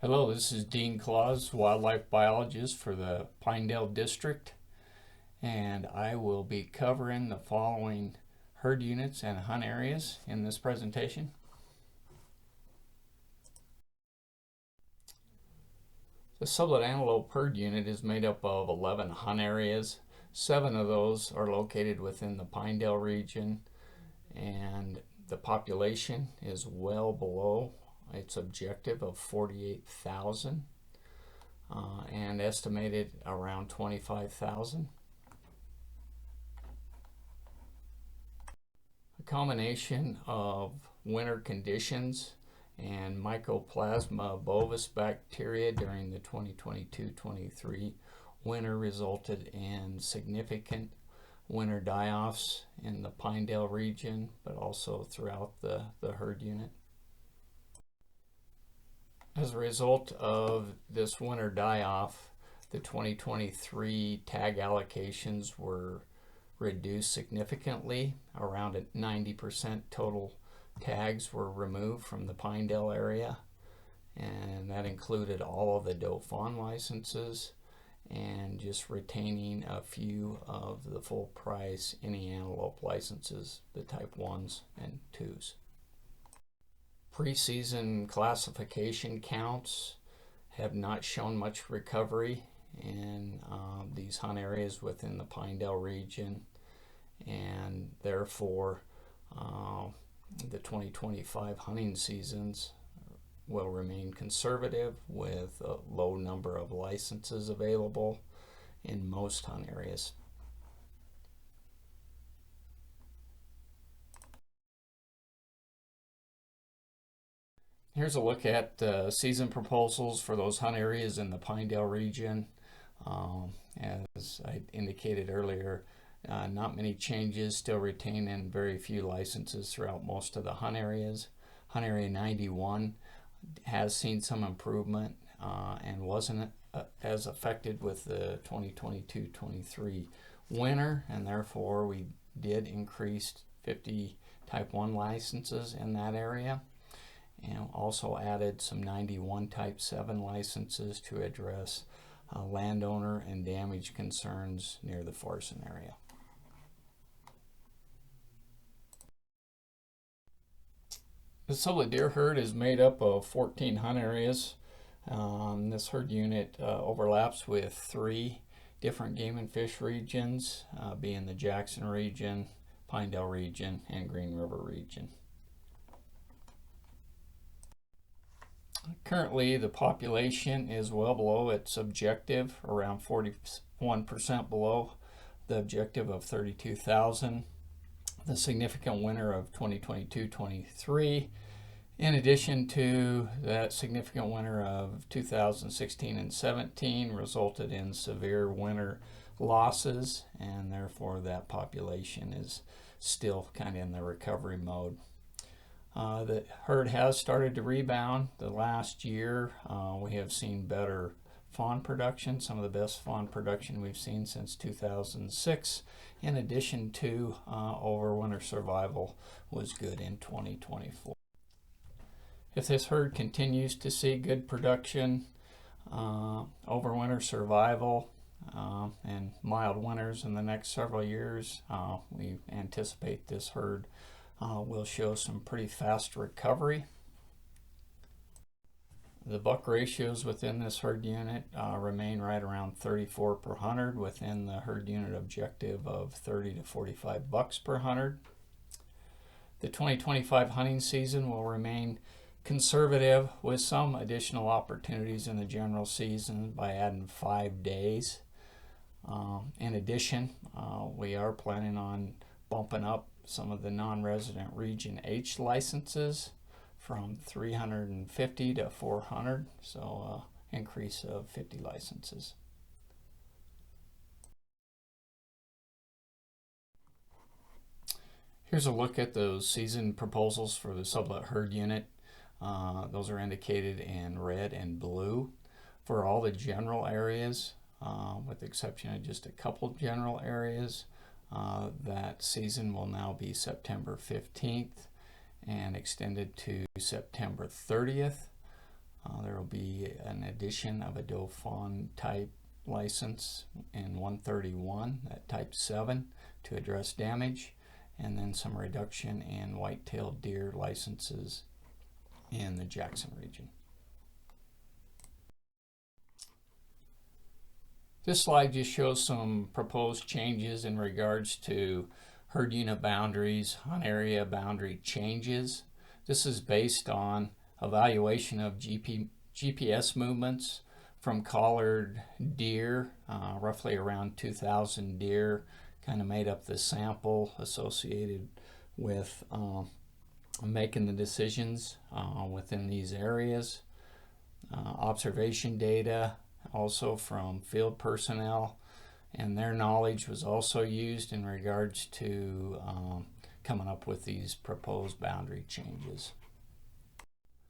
Hello, this is Dean Claus, wildlife biologist for the Pinedale District, and I will be covering the following herd units and hunt areas in this presentation. The Sublette antelope herd unit is made up of 11 hunt areas. 7 of those are located within the Pinedale region, and the population is well below its objective of 48,000. And estimated around 25,000. A combination of winter conditions and Mycoplasma bovis bacteria during the 2022-23 winter resulted in significant winter die-offs in the Pinedale region, but also throughout the herd unit. As a result of this winter die-off, the 2023 tag allocations were reduced significantly. Around 90% total tags were removed from the Pinedale area, and that included all of the doe fawn licenses and just retaining a few of the full price any antelope licenses, the type 1s and 2s. Preseason classification counts have not shown much recovery in these hunt areas within the Pinedale region, and therefore the 2025 hunting seasons will remain conservative with a low number of licenses available in most hunt areas. Here's a look at season proposals for those hunt areas in the Pinedale region. As I indicated earlier, not many changes, still retaining very few licenses throughout most of the hunt areas. Hunt Area 91 has seen some improvement and wasn't as affected with the 2022-23 winter, and therefore we did increase 50 Type 1 licenses in that area, and also added some 91 Type 7 licenses to address landowner and damage concerns near the Forson area. The Sublette deer herd is made up of 14 hunt areas. This herd unit overlaps with 3 different game and fish regions, being the Jackson region, Pinedale region, and Green River region. Currently, the population is well below its objective, around 41% below the objective of 32,000. The significant winter of 2022-23, in addition to that significant winter of 2016 and 17, resulted in severe winter losses, and therefore that population is still kind of in the recovery mode. The herd has started to rebound. The last year we have seen better fawn production, some of the best fawn production we've seen since 2006, in addition to overwinter survival was good in 2024. If this herd continues to see good production, overwinter survival, and mild winters in the next several years, we anticipate this herd will show some pretty fast recovery. The buck ratios within this herd unit remain right around 34 per 100 within the herd unit objective of 30 to 45 bucks per 100. The 2025 hunting season will remain conservative with some additional opportunities in the general season by adding 5 days. In addition, we are planning on bumping up some of the non-resident Region H licenses from 350 to 400, so increase of 50 licenses. Here's a look at those season proposals for the Sublette herd unit. Those are indicated in red and blue for all the general areas, with the exception of just a couple general areas. That season will now be September 15th and extended to September 30th. There will be an addition of a doe fawn type license in 131, that type 7, to address damage, and then some reduction in white-tailed deer licenses in the Jackson region. This slide just shows some proposed changes in regards to herd unit boundaries, hunt area boundary changes. This is based on evaluation of GPS movements from collared deer, roughly around 2,000 deer kind of made up the sample associated with making the decisions within these areas. Observation data also from field personnel, and their knowledge was also used in regards to coming up with these proposed boundary changes.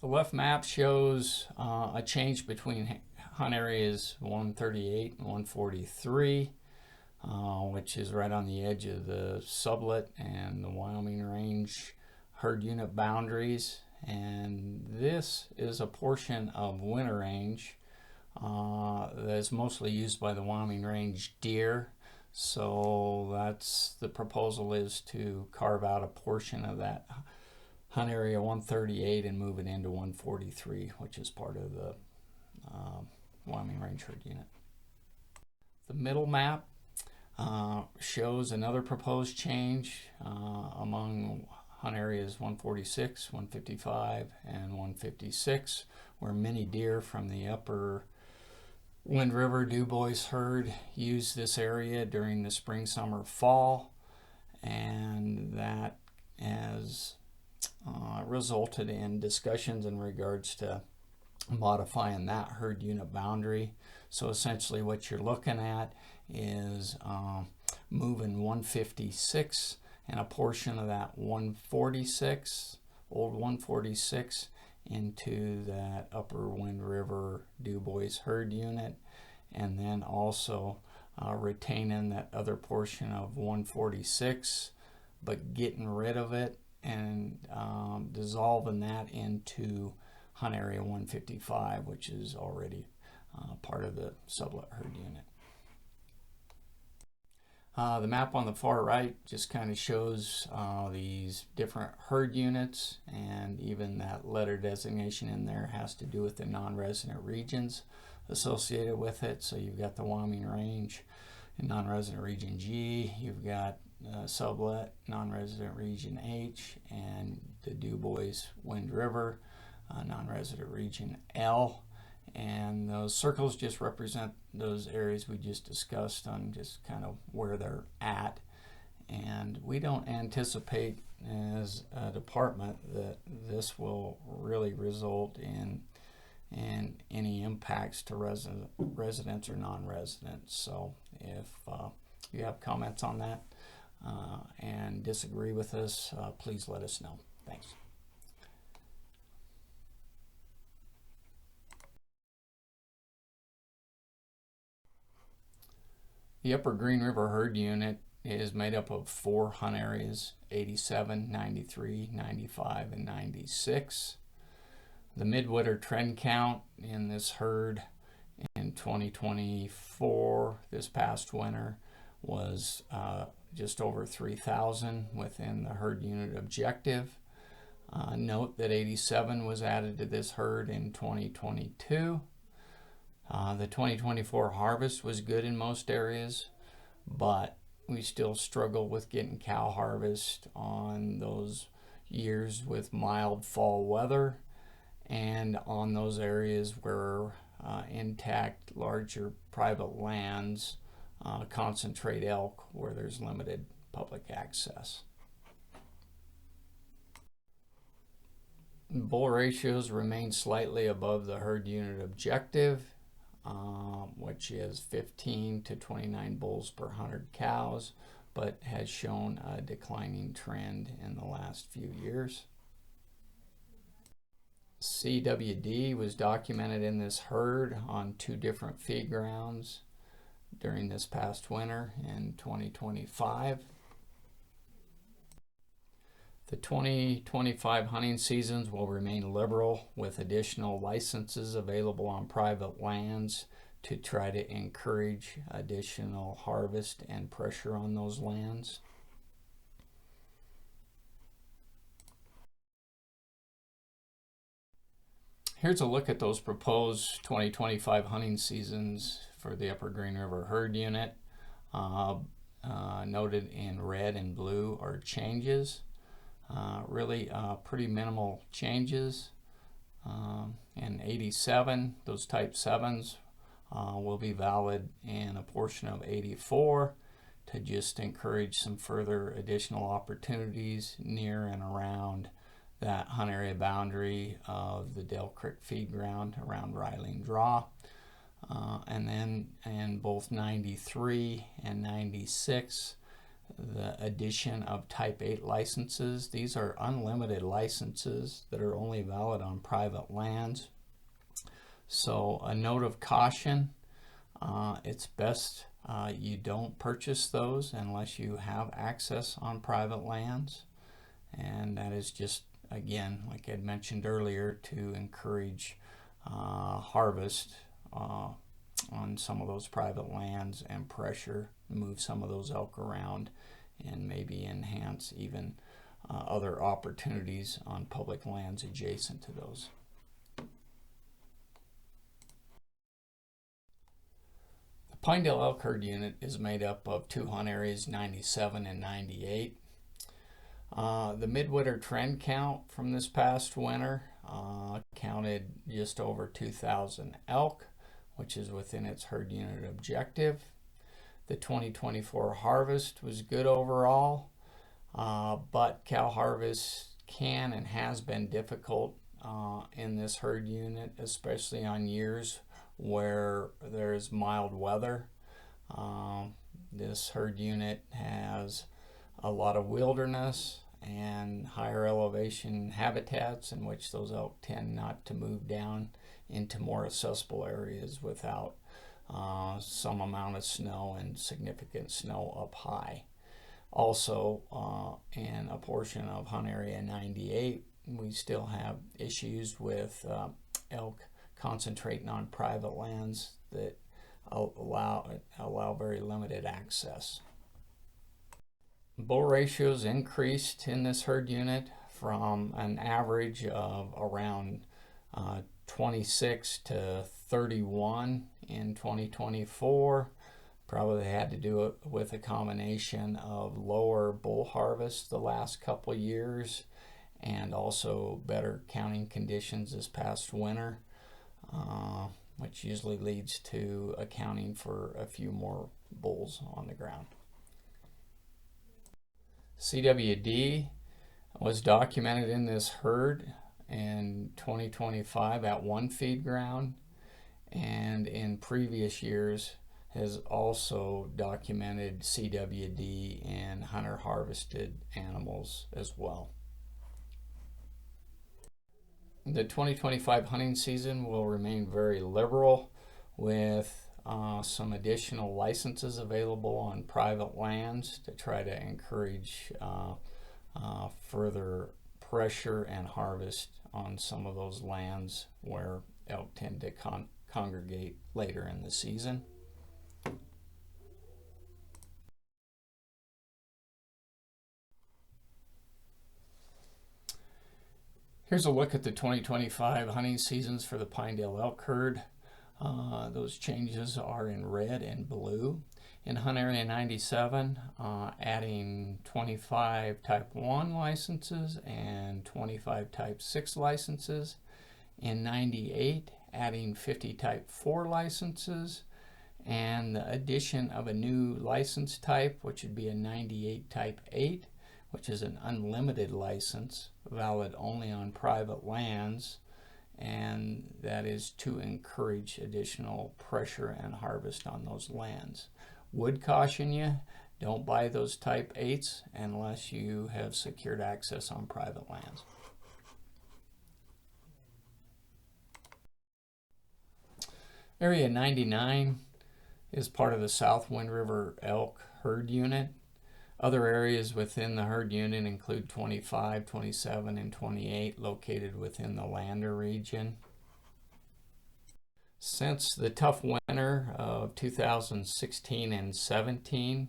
The left map shows a change between hunt areas 138 and 143, which is right on the edge of the Sublette and the Wyoming range herd unit boundaries. And this is a portion of winter range that's mostly used by the Wyoming range deer. So that's the proposal, is to carve out a portion of that hunt area 138 and move it into 143, which is part of the Wyoming range herd unit. The middle map shows another proposed change among hunt areas 146, 155, and 156, where many deer from the upper Wind River Dubois herd use this area during the spring, summer, fall, and that has resulted in discussions in regards to modifying that herd unit boundary. So essentially what you're looking at is moving 156 and a portion of that 146, old 146, into that upper Wind River Dubois herd unit, and then also retaining that other portion of 146, but getting rid of it and dissolving that into hunt area 155, which is already part of the Sublette herd unit. The map on the far right just kind of shows these different herd units, and even that letter designation in there has to do with the non-resident regions associated with it. So you've got the Wyoming range in non-resident region G, you've got Sublette non-resident region H, and the Dubois Wind River non-resident region L. And those circles just represent those areas we just discussed on just kind of where they're at. And we don't anticipate as a department that this will really result in any impacts to residents or non-residents. So if you have comments on that and disagree with us, please let us know. Thanks. The Upper Green River herd unit is made up of 4 hunt areas, 87, 93, 95, and 96. The midwinter trend count in this herd in 2024, this past winter, was just over 3,000 within the herd unit objective. Note that 87 was added to this herd in 2022. The 2024 harvest was good in most areas, but we still struggle with getting cow harvest on those years with mild fall weather, and on those areas where intact, larger private lands concentrate elk where there's limited public access. Bull ratios remain slightly above the herd unit objective, which is 15 to 29 bulls per 100 cows, but has shown a declining trend in the last few years. CWD was documented in this herd on 2 different feed grounds during this past winter in 2025. The 2025 hunting seasons will remain liberal, with additional licenses available on private lands to try to encourage additional harvest and pressure on those lands. Here's a look at those proposed 2025 hunting seasons for the Upper Green River herd unit. Noted in red and blue are changes. Really pretty minimal changes. In 87, those type 7s will be valid in a portion of 84 to just encourage some further additional opportunities near and around that hunt area boundary of the Dale Creek feed ground around Ryling Draw. And then in both 93 and 96, the addition of type 8 licenses. These are unlimited licenses that are only valid on private lands. So a note of caution, it's best you don't purchase those unless you have access on private lands. And that is just, again, like I had mentioned earlier, to encourage harvest on some of those private lands and pressure, move some of those elk around, and maybe enhance even other opportunities on public lands adjacent to those. The Pinedale elk herd unit is made up of two hunt areas, 97 and 98. The midwinter trend count from this past winter counted just over 2,000 elk, which is within its herd unit objective. The 2024 harvest was good overall, but cow harvest can and has been difficult in this herd unit, especially on years where there's mild weather. This herd unit has a lot of wilderness and higher elevation habitats in which those elk tend not to move down into more accessible areas without some amount of snow and significant snow up high. Also, in a portion of hunt area 98, we still have issues with elk concentrating on private lands that allow very limited access. Bull ratios increased in this herd unit from an average of around 26 to 31 in 2024. Probably had to do it with a combination of lower bull harvest the last couple years and also better counting conditions this past winter, which usually leads to accounting for a few more bulls on the ground. CWD was documented in this herd in 2025 at one feed ground, and in previous years has also documented CWD in hunter harvested animals as well. The 2025 hunting season will remain very liberal, with some additional licenses available on private lands to try to encourage further pressure and harvest on some of those lands where elk tend to congregate later in the season. Here's a look at the 2025 hunting seasons for the Pinedale elk herd. Those changes are in red and blue. In hunt area 97, adding 25 type 1 licenses and 25 type 6 licenses. In 98, adding 50 type 4 licenses and the addition of a new license type, which would be a 98 type 8, which is an unlimited license, valid only on private lands, and that is to encourage additional pressure and harvest on those lands. Would caution you, don't buy those type 8s unless you have secured access on private lands. Area 99 is part of the South Wind River elk herd unit. Other areas within the herd unit include 25, 27, and 28 located within the Lander region. Since the tough winter of 2016 and 17,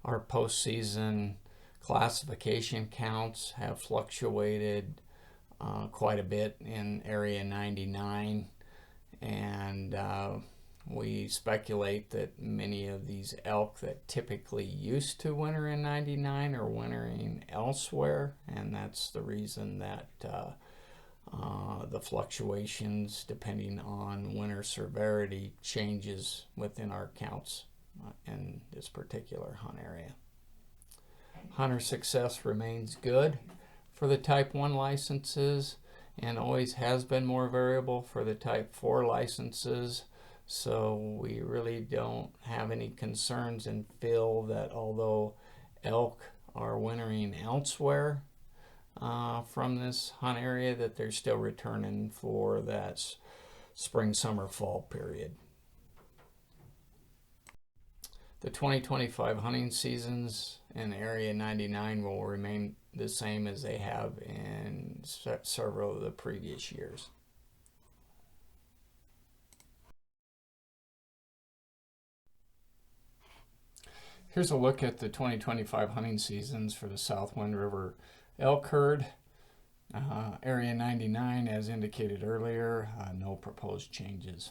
our postseason classification counts have fluctuated quite a bit in Area 99, and we speculate that many of these elk that typically used to winter in 99 are wintering elsewhere, and that's the reason that the fluctuations depending on winter severity changes within our counts in this particular hunt area. Hunter success remains good for the Type 1 licenses and always has been more variable for the Type 4 licenses. So we really don't have any concerns and feel that although elk are wintering elsewhere from this hunt area, that they're still returning for that spring, summer, fall period. The 2025 hunting seasons in Area 99 will remain the same as they have in several of the previous years. Here's a look at the 2025 hunting seasons for the South Wind River elk herd. Area 99, as indicated earlier, no proposed changes.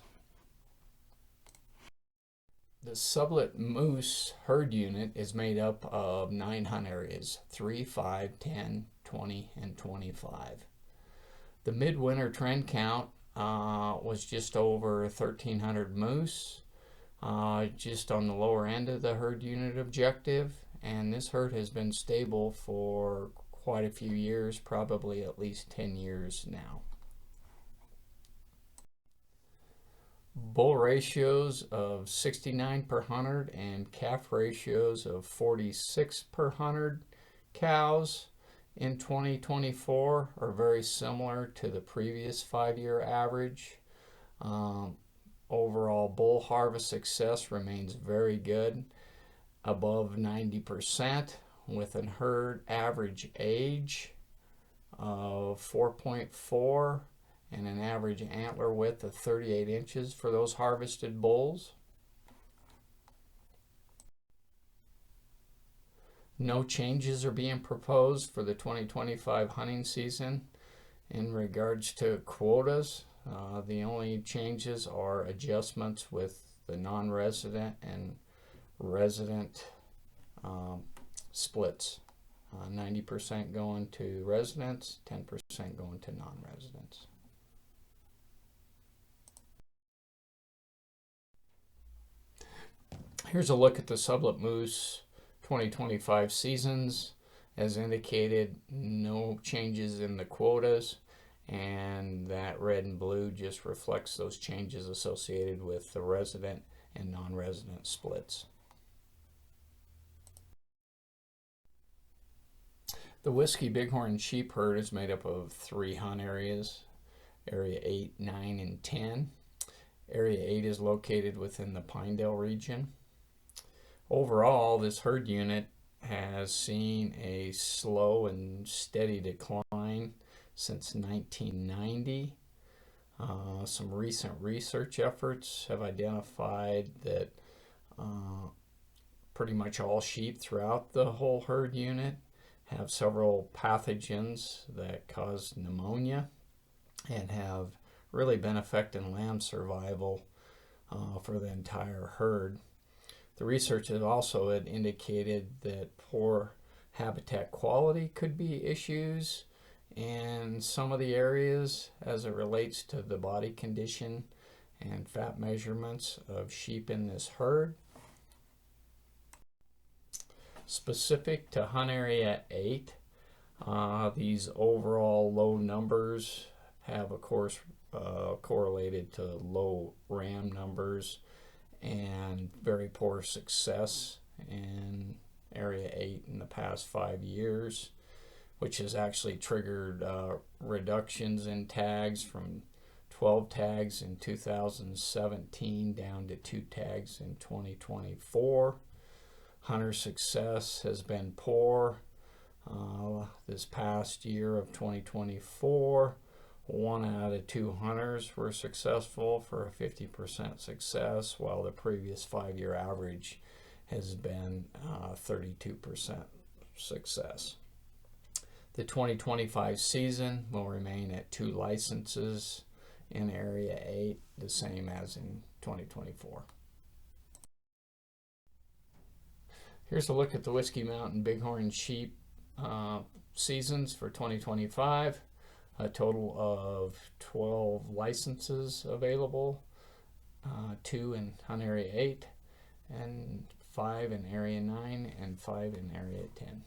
The Sublette moose herd unit is made up of 9 hunt areas, 3, 5, 10, 20, and 25. The midwinter trend count was just over 1,300 moose, just on the lower end of the herd unit objective, and this herd has been stable for quite a few years, probably at least 10 years now. Bull ratios of 69 per 100 and calf ratios of 46 per 100 cows in 2024 are very similar to the previous 5-year average. Overall bull harvest success remains very good, above 90%, with a herd average age of 4.4 and an average antler width of 38 inches for those harvested bulls. No changes are being proposed for the 2025 hunting season in regards to quotas. The only changes are adjustments with the non-resident and resident splits. 90% going to residents, 10% going to non-residents. Here's a look at the Sublette moose 2025 seasons. As indicated, no changes in the quotas, and that red and blue just reflects those changes associated with the resident and non-resident splits. The Whiskey Bighorn sheep herd is made up of 3 hunt areas, Area 8, 9, and 10. Area 8 is located within the Pinedale region. Overall, this herd unit has seen a slow and steady decline since 1990. Some recent research efforts have identified that pretty much all sheep throughout the whole herd unit have several pathogens that cause pneumonia and have really been affecting lamb survival for the entire herd. The research has also indicated that poor habitat quality could be issues in some of the areas as it relates to the body condition and fat measurements of sheep in this herd. Specific to hunt area 8, these overall low numbers have of course correlated to low ram numbers and very poor success in area 8 in the past 5 years, which has actually triggered reductions in tags from 12 tags in 2017 down to 2 tags in 2024. Hunter success has been poor. This past year of 2024, 1 out of 2 hunters were successful for a 50% success, while the previous 5-year average has been 32% success. The 2025 season will remain at 2 licenses in Area 8, the same as in 2024. Here's a look at the Whiskey Mountain Bighorn sheep seasons for 2025. A total of 12 licenses available, 2 in Hunt Area 8, and 5 in Area 9, and 5 in Area 10.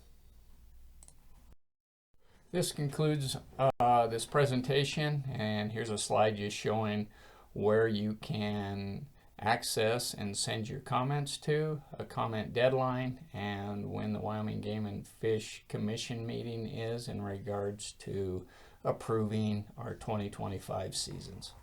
This concludes this presentation, and here's a slide just showing where you can access and send your comments to, a comment deadline, and when the Wyoming Game and Fish Commission meeting is in regards to approving our 2025 seasons.